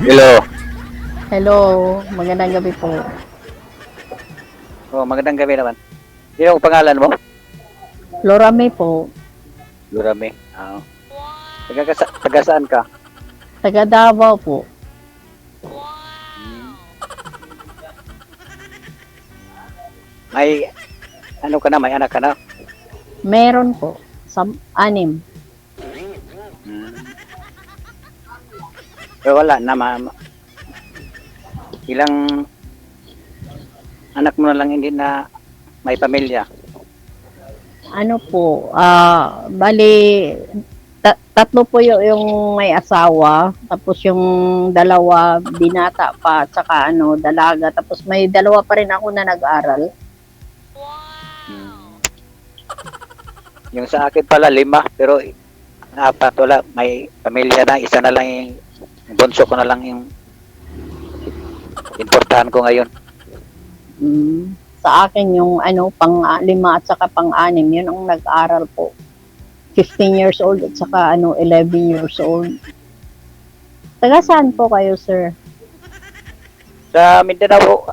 Hello. Hello, magandang gabi po. Oh, magandang gabi naman. Sino ang pangalan mo? Laura May po, Lurame. Taga saan ka? taga Davao po. May ano ka na? May anak ka na? Meron po, anim. Hmm. Pero wala na. Ilang anak mo na lang hindi na may pamilya. Ano po, bali, tatlo po yung may asawa, tapos yung dalawa binata pa, at saka dalaga, tapos may dalawa pa rin ako na nag-aral. Hmm. Yung sa akin pala 5, pero 4 wala. May pamilya na. Isa na lang yung bunso ko na lang yung importahan ko ngayon. Sa akin yung pang-5 at saka pang-6, yun ang nag-aral po. 15 years old at saka 11 years old. Taga saan po kayo, sir? Sa Mindanao,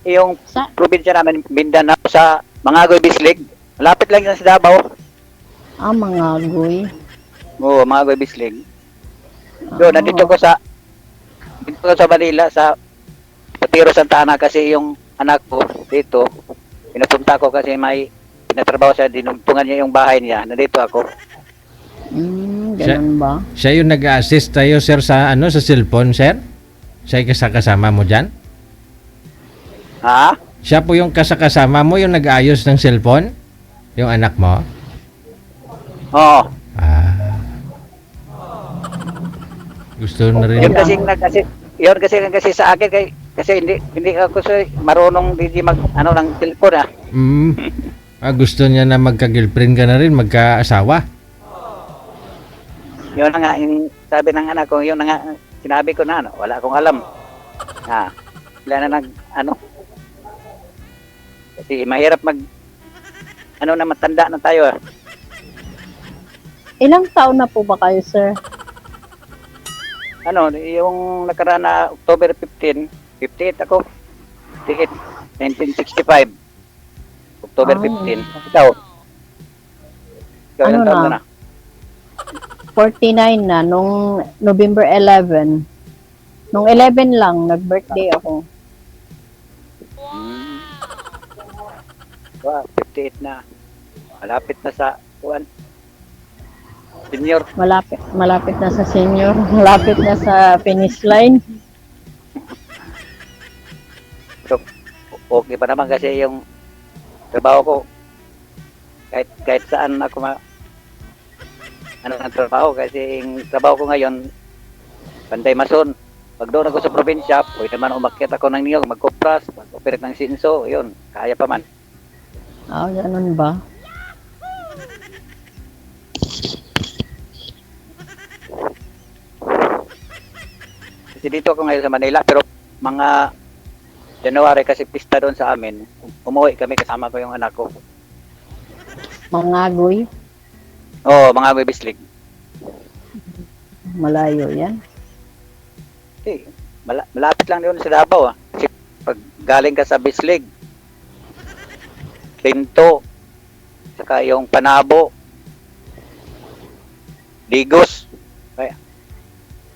yung Sa probinsya namin, Mindanao, sa Mangagoy, Bislig. Malapit lang yan sa Davao. Mangagoy. Oo, Mangagoy, Bislig. Doon, nandito ko sa Manila, sa Patiro, Santa Ana, kasi yung anak ko dito, pinapunta ko kasi may pinatrabaho siya, dinumpungan niya yung bahay niya. Nandito ako. Ganun ba? Siya yung nag-assist tayo, sir, sa sa cellphone, sir? Siya yung kasama mo dyan? Ha? Siya po yung kasama mo, yung nag-ayos ng cellphone? Yung anak mo? Oo. Gusto na rin. Yun kasi sa akin kasi hindi ako marunong hindi mag ng cellphone . Gusto niya na magka-girlfriend ka na rin, magka-asawa? Yun na nga, yung sabi ng anak ko, yun na nga, sinabi ko na, wala akong alam. Wala na kasi mahirap na matanda na tayo . Ilang taon na po ba kayo, sir? Yung nakaraan na October 15, 58 ako. 58, 1965. October 15. Ikaw ilang taon ka na? 49 na, nung November 11. Nung 11 lang, nag-birthday ako. Wow, 58 na. Malapit na sa senior. Malapit na sa senior, malapit na sa finish line. So, okay pa naman kasi yung trabaho ko. Kahit saan ako ng trabaho, kasi yung trabaho ko ngayon, Panday Mason. Pag doon ako sa probinsya, pwede naman umakyat ako ng niyog, mag-kupras, mag-operate ng sinso, yun, kaya pa man. Ganun ba? Kasi dito ako ngayon sa Manila, pero mga January kasi pista doon sa amin, umuwi kami kasama ko yung anak ko. Mangagoy? Oo, mga Bislig. Malayo yan. Malapit lang doon sa Davao . Kasi pag galing ka sa Bislig, Tinto, saka yung Panabo, Digos,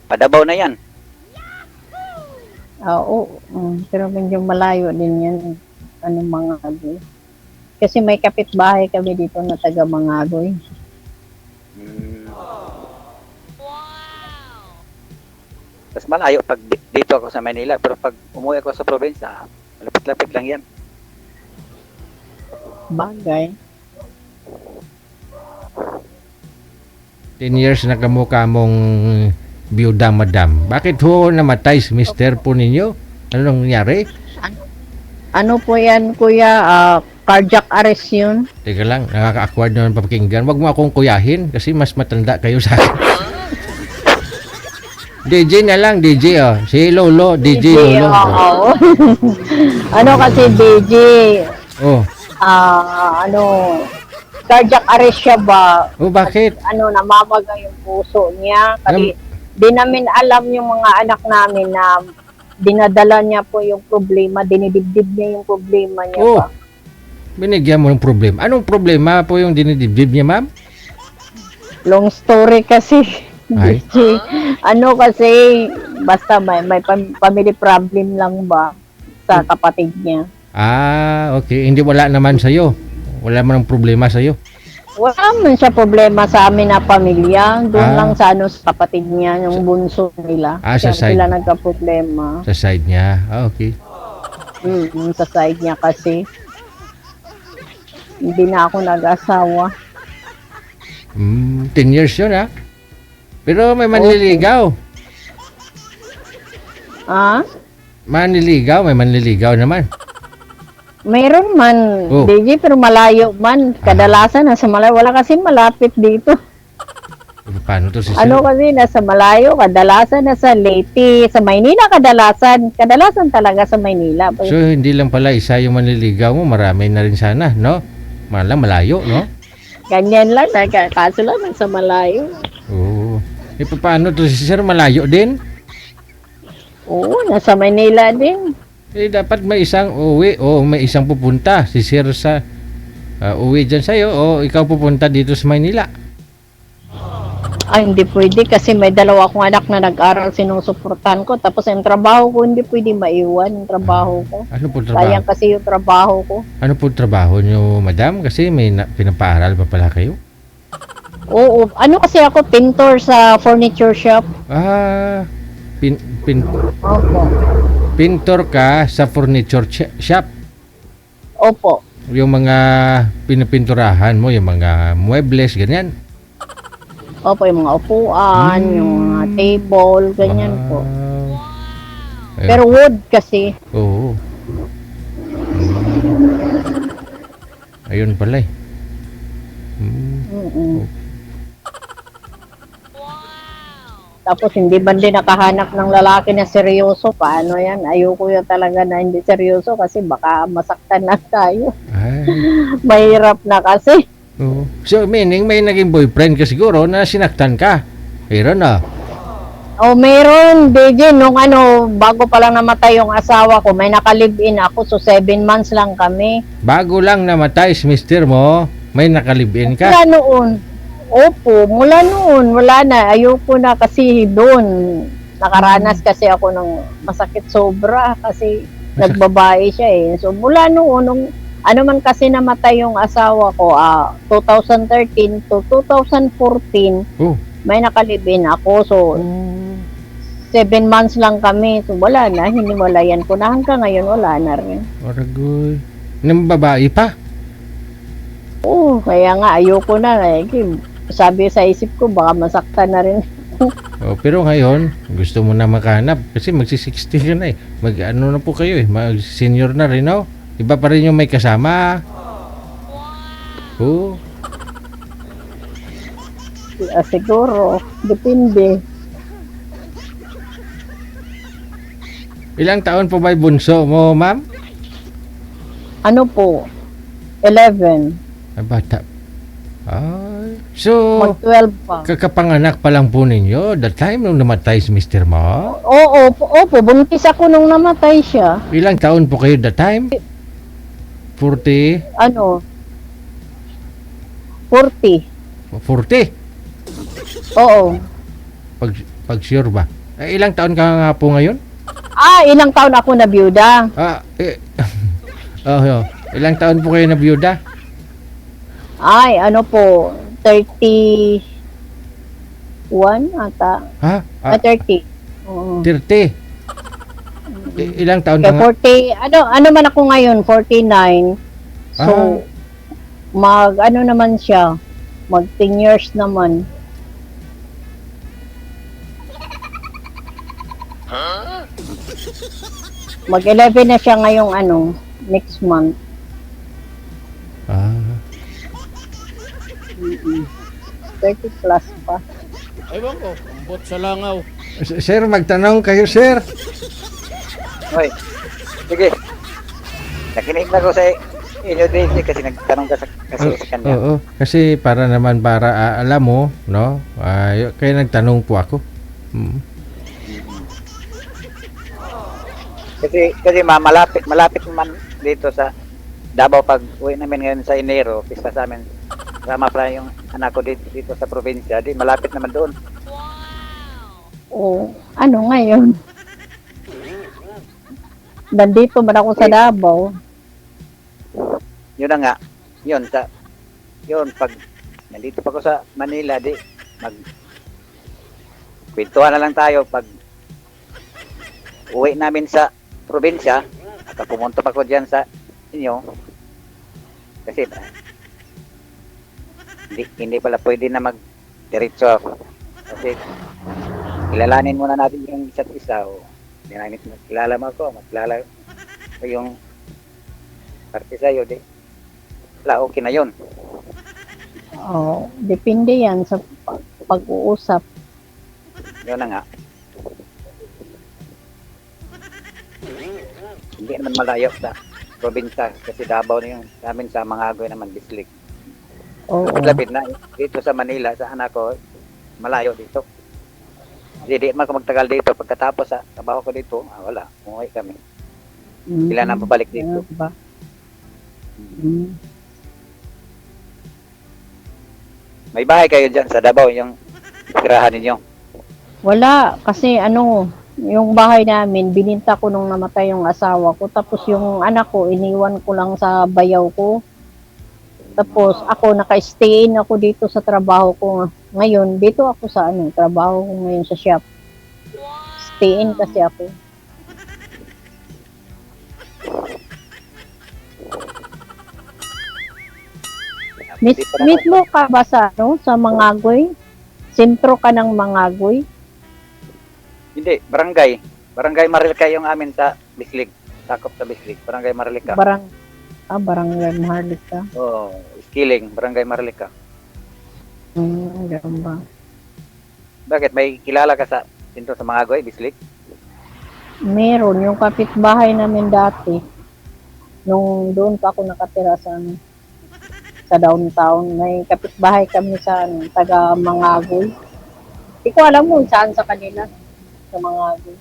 Padabaw na yan. Oo, pero medyo malayo din yan. Mangagoy. Kasi may kapitbahay kami dito na taga Mangagoy. Mas malayo pag dito ako sa Manila, pero pag umuwi ako sa probinsya, malapit-lapit lang yan. Bagay. 10 years na kamukha mong biyuda, madam. Bakit ho namatay si mister po ninyo? Ano nangyari? Ano po yan, kuya? Cardiac arrest yun. Teka lang, nakaka-awkward naman papakinggan. Wag mo akong kuyahin kasi mas matanda kayo sa akin. DJ na lang, DJ oh. Si Lolo, DJ Lolo. Oo. Kasi DJ? Oh. Cardiac arrest siya ba? Oh, bakit? Namamaga yung puso niya. Di namin alam yung mga anak namin na dinadala niya po yung problema, dinidibdib niya yung problema niya Oh. pa. Binigyan mo ng problema. Anong problema po yung dinidibdib niya, ma'am? Long story kasi. Ay. Ano kasi, basta may family problem lang ba sa kapatid niya. Ah, okay. Hindi, wala naman sa'yo. Wala man ng problema sa'yo. Wala man siya problema sa amin na pamilya. Doon Ah. lang sa ano sa kapatid niya, yung bunso nila. Ah, sa Kaya side. sila nagka-problema. Sa side niya. Ah, okay. Sa side niya kasi. Hindi na ako nag-asawa. 10 years yun, ha? Pero may manliligaw. Ah? May manliligaw naman. Mayroon man, Oh. DJ, pero malayo man. Kadalasan nasa malayo. Wala kasi malapit dito. Paano to si Ano kasi nasa malayo, kadalasan nasa Leyte, sa Maynila kadalasan. Kadalasan talaga sa Maynila. So, hindi lang pala isa yung manliligaw mo, marami na rin sana, no? Malang malayo, no? Ganyan lang, kaso lang nasa malayo. Oo. E paano to si sir, malayo din? Oo, nasa Maynila din. Eh, dapat may isang uwi o may isang pupunta. Si sir sa uwi dyan sa'yo o ikaw pupunta dito sa Maynila. Ay, hindi pwede kasi may dalawa akong anak na nag-aral, sinusuportahan ko. Tapos yung trabaho ko, hindi pwede maiwan yung trabaho ko. Ano po Sayang trabaho? kasi yung trabaho ko. Ano po trabaho nyo, madam? Kasi may pinapaaral pa pala kayo. Oo, ano kasi ako, pintor sa furniture shop. Ah, Opo. pintor ka sa furniture shop. Opo. Yung mga pinapinturahan mo, yung mga muebles, ganyan. Opo, yung mga upuan, yung mga table, ganyan po. Ayun. Pero wood kasi. Oo. Ayun pala eh. Mm-mm. Tapos hindi ba din nakahanap ng lalaki na seryoso? Paano yan? Ayoko yun talaga na hindi seryoso kasi baka masaktan na tayo. Ay. Mahirap na kasi. Oo. So, meaning may naging boyfriend ka siguro na sinaktan ka. Meron na. O meron, DJ, nung bago pa lang namatay yung asawa ko, may nakalive-in ako, so 7 months lang kami. Bago lang namatay si mister mo, may nakalibin ka. Mula noon, opo, mula noon, wala na, ayoko na kasi doon. Nakaranas kasi ako ng masakit sobra kasi nagbabae siya eh. So mula noon, nung ano man kasi namatay yung asawa ko, 2013 to 2014, Oh. may nakalibin ako, so 7 months lang kami. So wala na, hiniwalayan ko na hanggang ngayon wala na rin. Oragoy. Nang babae pa? Oo, kaya nga ayoko na. Sabi sa isip ko, baka masaktan na rin. Oh, pero ngayon, gusto mo na makahanap kasi magsi-60 ka na eh. Mag-ano na po kayo eh, mag-senior na rin, no? Iba pa rin yung may kasama. Oh. Siguro, depende. Ilang taon po ba yung bunso mo, ma'am? Ano po? 11. Ay, bata. Ay. So, Mag-12 pa. kakapanganak pa lang po ninyo that time nung namatay si mister mo? Opo, buntis ako nung namatay siya. Ilang taon po kayo that time? 40? 40. 40? Oo. Pag sure ba? Ilang taon ka nga po ngayon? Ilang taon ako na byuda. Oh, ilang taon po kayo na byuda? Ay, po, 31 ata. Ha? 30. Oo. 30? Ilang taon ka Kaya nga? 40, ano man ako ngayon, 49. So, naman siya, mag 10 years naman. Mag 11 na siya ngayong next month. Ah. 30 plus pa. Ewan ko, ambot sa langaw. Sir, magtanong kayo, sir. Hoy, sige. Nakinig na ko sa inyo din kasi nagtanong ka kasi sa kanya. Oo, kasi para naman alam mo, no? Kaya nagtanong po ako. Mm. Kasi malapit naman dito sa Davao pag uwi namin ngayon sa Enero, pista sa amin. Sama pa yung anak ko dito sa probinsya, di malapit naman doon. O, ano ngayon? Nandito man ako sa Davao. Yun na nga. Yun pag nandito pa ako sa Manila, di mag kwentuhan na lang tayo pag uwi namin sa probinsya at pumunta pa ko diyan sa inyo kasi hindi pala pwede na mag diretso kasi kilalanin muna natin yung isa't isa o hindi namin kilala mo ako makilala ko yung parte sa'yo di wala okay na yun. Oh, depende yan sa pag-uusap. Yun na nga. Hindi naman malayo sa probinsya kasi Davao na yung namin sa Mangagoy naman Bislig. Oo. Lapit na dito sa Manila sa anak ko malayo dito. Hindi man ako magtagal dito pagkatapos sa trabaho ko dito, wala, umuwi kami. Sila na babalik dito. Ano ba? Mm. May bahay kayo dyan sa Davao yung tirahan ninyo. Wala, kasi ano, yung bahay namin, bininta ko nung namatay yung asawa ko. Tapos yung anak ko, iniwan ko lang sa bayaw ko. Tapos ako, naka-stay-in ako dito sa trabaho ko. Ngayon, dito ako sa trabaho ko ngayon sa shop. Stay-in kasi ako. Hindi pa naman- Mismo ka ba sa Mangagoy? Sentro ka ng Mangagoy? Hindi, barangay. Barangay Marilca yung amin sa Bislig. Sakop sa Bislig. Barangay Marilca. Barangay Maharlika. Oo, Skiling, Barangay Marilca. Ganun ba? Bakit? May kilala ka sa dito sa Mangagoy, Bislig? Meron, yung kapitbahay namin dati. Nung doon pa ako nakatira sa downtown. May kapitbahay kami sa taga Mangagoy. Hindi ko alam mo saan sa kanila. Sa Mangagoy.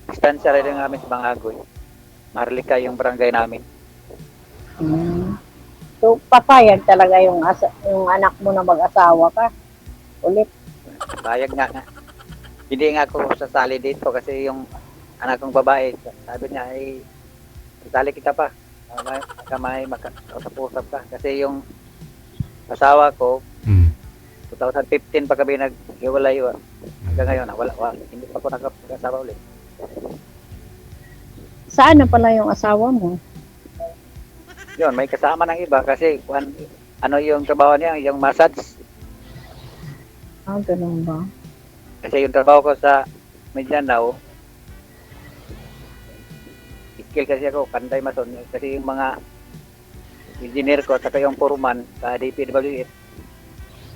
Distansya rin yung amin sa Mangagoy. Marilca yung barangay namin. So, papayag talaga yung anak mo na mag-asawa ka. Ulit. Bayag nga. Hindi nga ako sasali dito kasi yung anak kong babae, sabi niya ay sasali kita pa. May makapusap ka. Kasi yung asawa ko, 2015 pa kami nag-iwalay. Hanggang ngayon, wala. Hindi pa ako nakapag-asawa ulit. Saan na pala yung asawa mo? Yun, may kasama ng iba kasi ano yung trabaho niya, yung massage. Ganun ba? Kasi yung trabaho ko sa Mindanao, skill kasi ako, kanday mason. Kasi yung mga engineer ko, saka yung foreman sa DPWH,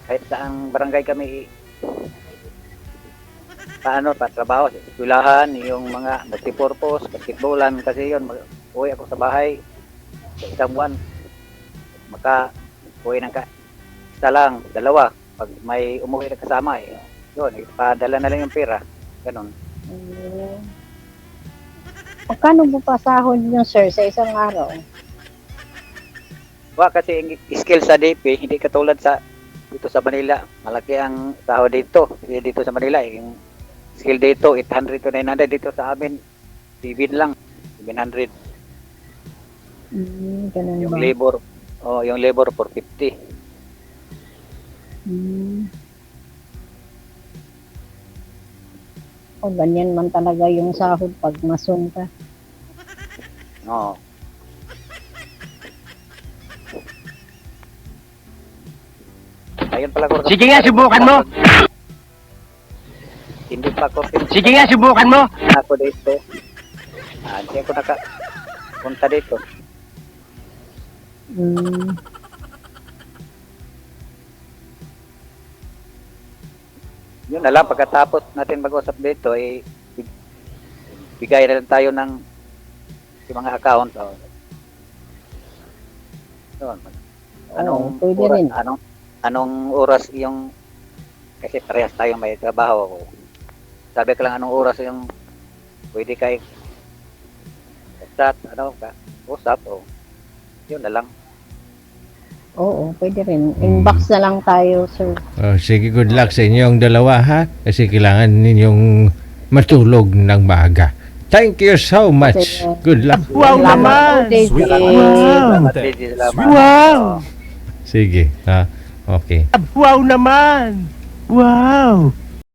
kahit saang barangay kami trabaho sa eskwelahan, yung mga multipurpose, basketballan, kasi yun, uwi ako sa bahay sa isang buwan. Uwi ng isa lang, dalawa. Pag may umuwi na kasama, yun, ipadala na lang yung pera. Ganun. Magkano mo pasahod yung sir sa isang araw? Kasi yung skill sa DP, hindi katulad sa dito sa Manila. Malaki ang sahod dito. Kasi dito sa Manila, yung skill dito, 800 to 900. Dito sa amin, 7 lang, 700. Ganun Yung ba? yung labor 450. Ganyan man talaga yung sahod pag mason ka. Oo. Ayun pala ko. Sige nga, subukan mo. Hindi pa ko. Sige nga, subukan mo. Ako dito. Hindi ako punta dito. Yun na lang, pagkatapos natin mag-usap dito, bigay na lang tayo ng yung mga account. Yun. Pwede rin. anong oras yung, kasi parehas tayong may trabaho. Sabi ko lang anong oras yung pwede kay chat, usap, o yun na lang. Oo, pwede rin. Inbox na lang tayo, sir. Oh, sige, good luck sa inyong dalawa ha. Kasi kailangan ninyong matulog ng maaga. Thank you so much. Sige. Good luck. Wow Salamat naman! po, Daisy. Salamat, Daisy, salamat. Wow! Sige. Ha? Okay. Wow naman! Wow!